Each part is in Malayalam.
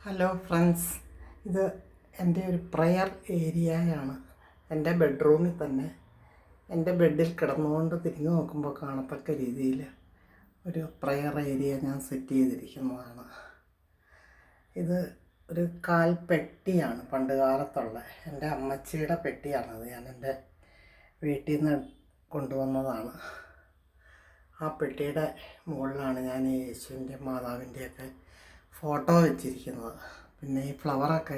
ഹലോ ഫ്രണ്ട്സ്, ഇത് എൻ്റെ ഒരു പ്രയർ ഏരിയയാണ്. എൻ്റെ ബെഡ്റൂമിൽ തന്നെ എൻ്റെ ബെഡിൽ കിടന്നുകൊണ്ട് തിരിഞ്ഞു നോക്കുമ്പോൾ കാണത്തക്ക രീതിയിൽ ഒരു പ്രയർ ഏരിയ ഞാൻ സെറ്റ് ചെയ്തിരിക്കുന്നതാണ്. ഇത് ഒരു കാൽപ്പെട്ടിയാണ്, പണ്ട് കാലത്തുള്ള എൻ്റെ അമ്മച്ചിയുടെ പെട്ടിയാണത്. ഞാൻ എൻ്റെ വീട്ടിൽ നിന്ന് കൊണ്ടുവന്നതാണ്. ആ പെട്ടിയുടെ മുകളിലാണ് ഞാൻ ഈ യേശുവിൻ്റെ മാതാവിൻ്റെയൊക്കെ ഫോട്ടോ വെച്ചിരിക്കുന്നത്. പിന്നെ ഈ ഫ്ലവറൊക്കെ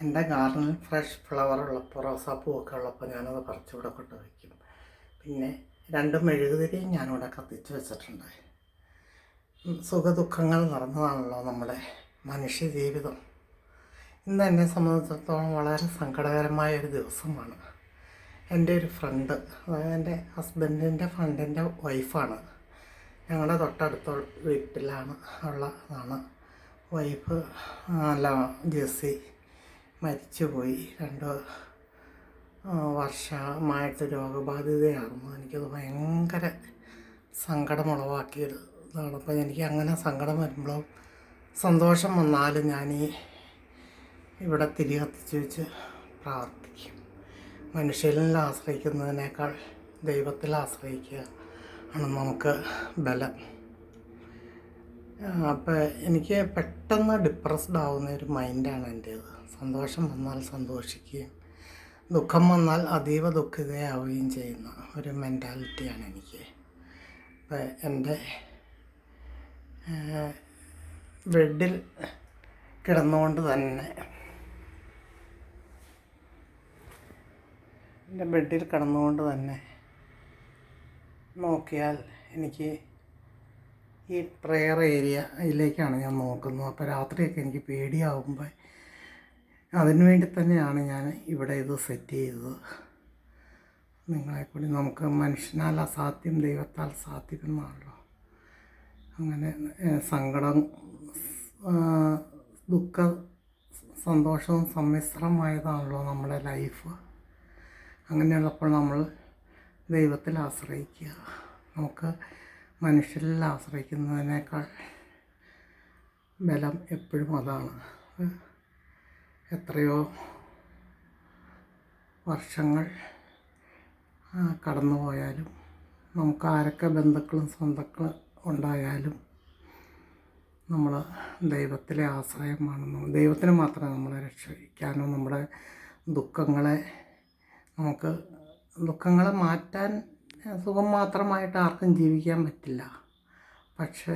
എൻ്റെ ഗാർഡനിൽ ഫ്രഷ് ഫ്ലവർ ഉള്ളപ്പോൾ, റോസാപ്പൂവൊക്കെ ഉള്ളപ്പോൾ ഞാനത് പറിച്ചിവിടെ കൊണ്ട് വയ്ക്കും. പിന്നെ 2 മെഴുകുതിരിയും ഞാനിവിടെ കത്തിച്ച് വെച്ചിട്ടുണ്ട്. സുഖദുഃഖങ്ങൾ നിറഞ്ഞതാണല്ലോ നമ്മുടെ മനുഷ്യ ജീവിതം. ഇന്ന് എന്നെ സംബന്ധിച്ചിടത്തോളം വളരെ സങ്കടകരമായ ഒരു ദിവസമാണ്. എൻ്റെ ഒരു ഫ്രണ്ട്, അതായത് എൻ്റെ ഹസ്ബൻഡിൻ്റെ ഫ്രണ്ടിൻ്റെ വൈഫാണ്, ഞങ്ങളുടെ തൊട്ടടുത്ത വീട്ടിലാണ് ഉള്ളതാണ്. വൈഫ് അല്ല ജെസ്സി മരിച്ചുപോയി. 2 വർഷമായിട്ട് രോഗബാധിതയായിരുന്നു. എനിക്കത് ഭയങ്കര സങ്കടമുളവാക്കിയൊരു ഇതാണ്. അപ്പോൾ എനിക്ക് അങ്ങനെ സങ്കടം വരുമ്പോഴും സന്തോഷം വന്നാലും ഞാൻ ഇവിടെ തിരി കത്തിച്ച് വെച്ച് പ്രാർത്ഥിക്കും. മനുഷ്യരിൽ ആശ്രയിക്കുന്നതിനേക്കാൾ ദൈവത്തിൽ ആശ്രയിക്കുക ആണ് നമുക്ക് ബലം. അപ്പോൾ എനിക്ക് പെട്ടെന്ന് ഡിപ്രസ്ഡ് ആവുന്ന ഒരു മൈൻഡാണ് എൻ്റേത്. സന്തോഷം വന്നാൽ സന്തോഷിക്കുകയും ദുഃഖം വന്നാൽ അതീവ ദുഃഖിതയാവുകയും ചെയ്യുന്ന ഒരു മെൻറ്റാലിറ്റിയാണ് എനിക്ക്. അപ്പോൾ എൻ്റെ ബെഡിൽ കിടന്നുകൊണ്ട് തന്നെ നോക്കിയാൽ എനിക്ക് ഈ പ്രയർ ഏരിയയിലേക്കാണ് ഞാൻ നോക്കുന്നത്. അപ്പോൾ രാത്രിയൊക്കെ എനിക്ക് പേടിയാവുമ്പോൾ അതിനു വേണ്ടി തന്നെയാണ് ഞാൻ ഇവിടെ ഇത് സെറ്റ് ചെയ്തത്. നിങ്ങളെക്കൂടി നമുക്ക് മനുഷ്യനാൽ അസാധ്യം ദൈവത്താൽ സാധിക്കുന്നതാണല്ലോ. അങ്ങനെ സങ്കടം, ദുഃഖ, സന്തോഷവും സമ്മിശ്രമായതാണല്ലോ നമ്മുടെ ലൈഫ്. അങ്ങനെയുള്ളപ്പോൾ നമ്മൾ ദൈവത്തിൽ ആശ്രയിക്കുക. നമുക്ക് മനുഷ്യരിൽ ആശ്രയിക്കുന്നതിനേക്കാൾ ബലം എപ്പോഴും അതാണ്. എത്രയോ വർഷങ്ങൾ കടന്നു പോയാലും, നമുക്ക് ആരൊക്കെ ബന്ധുക്കളും സ്വന്തക്കളും ഉണ്ടായാലും, നമ്മൾ ദൈവത്തിലെ ആശ്രയമാണ്. ദൈവത്തിന് മാത്രമേ നമ്മളെ രക്ഷിക്കാനും നമ്മുടെ ദുഃഖങ്ങളെ മാറ്റാൻ സുഖം മാത്രമായിട്ട് ആർക്കും ജീവിക്കാൻ പറ്റില്ല. പക്ഷേ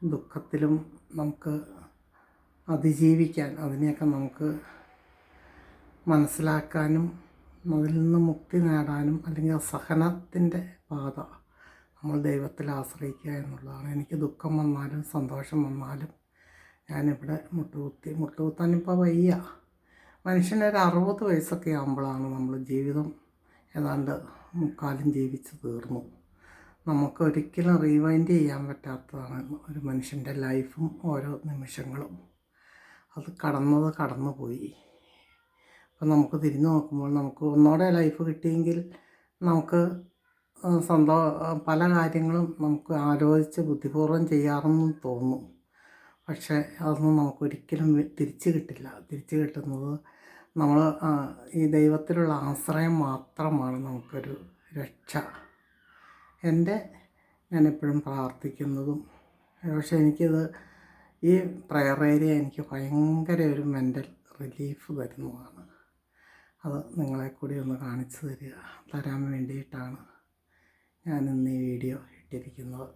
ദുഃഖത്തിലും നമുക്ക് അതിജീവിക്കാൻ, അതിനെയൊക്കെ നമുക്ക് മനസ്സിലാക്കാനും അതിൽ നിന്ന് മുക്തി നേടാനും, അല്ലെങ്കിൽ സഹനത്തിൻ്റെ പാത നമ്മൾ ദൈവത്തിൽ ആശ്രയിക്കുക എന്നുള്ളതാണ്. എനിക്ക് ദുഃഖം വന്നാലും സന്തോഷം വന്നാലും ഞാനിവിടെ മുട്ടുകുത്താനിപ്പോൾ വയ്യ. മനുഷ്യനൊരു 60 വയസ്സൊക്കെ ആകുമ്പോഴാണ് നമ്മൾ ജീവിതം ഏതാണ്ട് മുക്കാലും ജീവിച്ച് തീർന്നു. നമുക്ക് ഒരിക്കലും റീവൈൻഡ് ചെയ്യാൻ പറ്റാത്തതാണ് ഒരു മനുഷ്യൻ്റെ ലൈഫും ഓരോ നിമിഷങ്ങളും. അത് കടന്നു പോയി. അപ്പം നമുക്ക് തിരിഞ്ഞു നോക്കുമ്പോൾ നമുക്ക് ഒന്നോടെ ലൈഫ് കിട്ടിയെങ്കിൽ നമുക്ക് പല കാര്യങ്ങളും നമുക്ക് ആലോചിച്ച് ബുദ്ധിപൂർവ്വം ചെയ്യാറെന്നും തോന്നും. പക്ഷേ അതൊന്നും നമുക്കൊരിക്കലും തിരിച്ച് കിട്ടില്ല. തിരിച്ച് കിട്ടുന്നത് നമ്മൾ ഈ ദൈവത്തിലുള്ള ആശ്രയം മാത്രമാണ് നമുക്കൊരു രക്ഷ. ഞാനെപ്പോഴും പ്രാർത്ഥിക്കുന്നതും, പക്ഷേ എനിക്കിത് ഈ പ്രയർ ഏരിയ എനിക്ക് ഭയങ്കര ഒരു മെൻ്റൽ റിലീഫ് തരുന്നതാണ്. അത് നിങ്ങളെ കൂടി ഒന്ന് കാണിച്ചു തരാൻ വേണ്ടിയിട്ടാണ് ഞാനിന്ന് ഈ വീഡിയോ ഇട്ടിരിക്കുന്നത്.